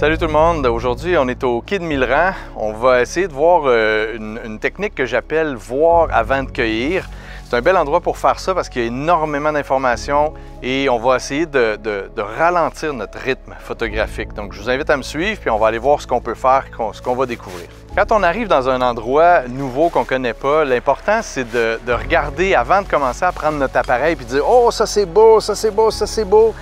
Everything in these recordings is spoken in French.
Salut tout le monde! Aujourd'hui, on est au quai de Millerand. On va essayer de voir une technique que j'appelle « voir avant de cueillir ». C'est un bel endroit pour faire ça parce qu'il y a énormément d'informations et on va essayer de ralentir notre rythme photographique. Donc, je vous invite à me suivre puis on va aller voir ce qu'on peut faire, ce qu'on va découvrir. Quand on arrive dans un endroit nouveau qu'on ne connaît pas, l'important, c'est de regarder avant de commencer à prendre notre appareil puis de dire « Oh, ça c'est beau, ça c'est beau, ça c'est beau ».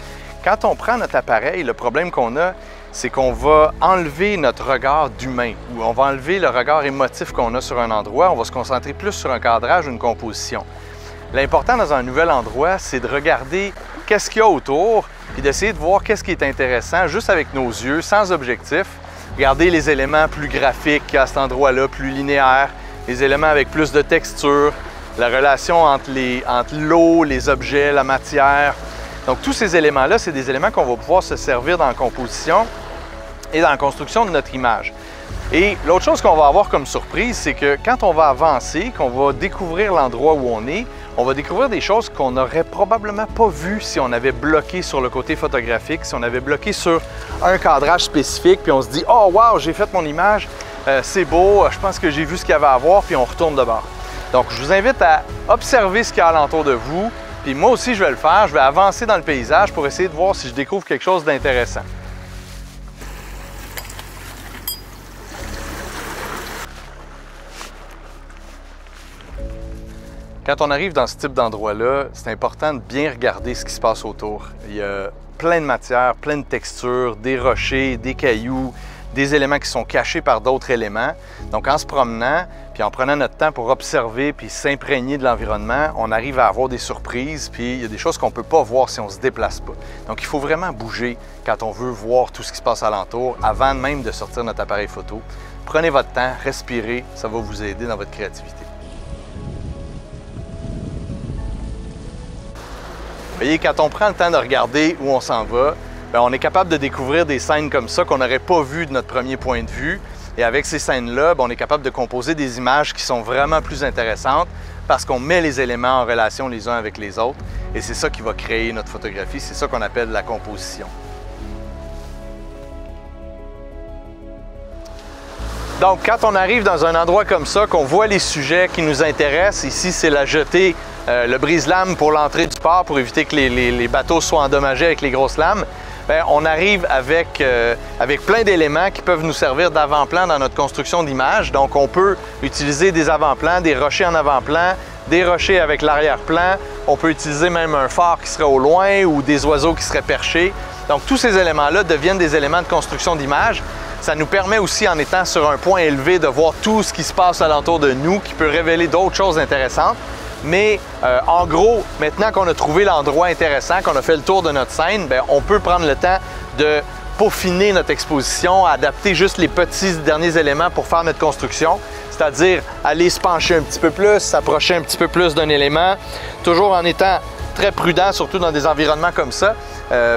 Quand on prend notre appareil, le problème qu'on a, c'est qu'on va enlever notre regard d'humain, ou on va enlever le regard émotif qu'on a sur un endroit, on va se concentrer plus sur un cadrage ou une composition. L'important dans un nouvel endroit, c'est de regarder qu'est-ce qu'il y a autour, puis d'essayer de voir qu'est-ce qui est intéressant juste avec nos yeux, sans objectif. Regarder les éléments plus graphiques à cet endroit-là, plus linéaires, les éléments avec plus de texture, la relation entre l'eau, les objets, la matière. Donc tous ces éléments-là, c'est des éléments qu'on va pouvoir se servir dans la composition et dans la construction de notre image. Et l'autre chose qu'on va avoir comme surprise, c'est que quand on va avancer, qu'on va découvrir l'endroit où on va découvrir des choses qu'on n'aurait probablement pas vues si on avait bloqué sur le côté photographique, si on avait bloqué sur un cadrage spécifique, puis on se dit « Oh wow, j'ai fait mon image, c'est beau, je pense que j'ai vu ce qu'il y avait à voir », puis on retourne de bord. Donc je vous invite à observer ce qu'il y a alentour de vous, puis moi aussi je vais le faire, je vais avancer dans le paysage pour essayer de voir si je découvre quelque chose d'intéressant. Quand on arrive dans ce type d'endroit-là, c'est important de bien regarder ce qui se passe autour. Il y a plein de matières, plein de textures, des rochers, des cailloux, des éléments qui sont cachés par d'autres éléments. Donc en se promenant, puis en prenant notre temps pour observer puis s'imprégner de l'environnement, on arrive à avoir des surprises, puis il y a des choses qu'on ne peut pas voir si on ne se déplace pas. Donc il faut vraiment bouger quand on veut voir tout ce qui se passe alentour avant même de sortir notre appareil photo. Prenez votre temps, respirez, ça va vous aider dans votre créativité. Vous voyez, quand on prend le temps de regarder où on s'en va, bien, on est capable de découvrir des scènes comme ça qu'on n'aurait pas vues de notre premier point de vue. Et avec ces scènes-là, bien, on est capable de composer des images qui sont vraiment plus intéressantes parce qu'on met les éléments en relation les uns avec les autres. Et c'est ça qui va créer notre photographie, c'est ça qu'on appelle la composition. Donc, quand on arrive dans un endroit comme ça, qu'on voit les sujets qui nous intéressent, ici c'est la jetée, le brise-lames pour l'entrée du port pour éviter que les bateaux soient endommagés avec les grosses lames, bien, on arrive avec plein d'éléments qui peuvent nous servir d'avant-plan dans notre construction d'image. Donc, on peut utiliser des avant-plans, des rochers en avant-plan, des rochers avec l'arrière-plan. On peut utiliser même un phare qui serait au loin ou des oiseaux qui seraient perchés. Donc, tous ces éléments-là deviennent des éléments de construction d'image. Ça nous permet aussi, en étant sur un point élevé, de voir tout ce qui se passe alentour de nous, qui peut révéler d'autres choses intéressantes. Mais en gros, maintenant qu'on a trouvé l'endroit intéressant, qu'on a fait le tour de notre scène, bien, on peut prendre le temps de peaufiner notre exposition, adapter juste les petits derniers éléments pour faire notre construction, c'est-à-dire aller se pencher un petit peu plus, s'approcher un petit peu plus d'un élément, toujours en étant très prudent, surtout dans des environnements comme ça.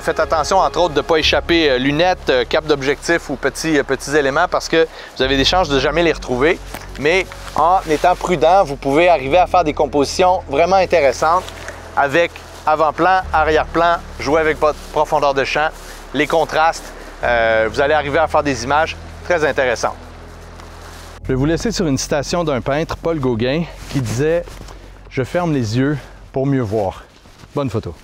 Faites attention, entre autres, de ne pas échapper lunettes, cap d'objectif ou petits éléments parce que vous avez des chances de jamais les retrouver. Mais en étant prudent, vous pouvez arriver à faire des compositions vraiment intéressantes avec avant-plan, arrière-plan, jouer avec votre profondeur de champ, les contrastes. Vous allez arriver à faire des images très intéressantes. Je vais vous laisser sur une citation d'un peintre, Paul Gauguin, qui disait « Je ferme les yeux pour mieux voir ». Bonne photo.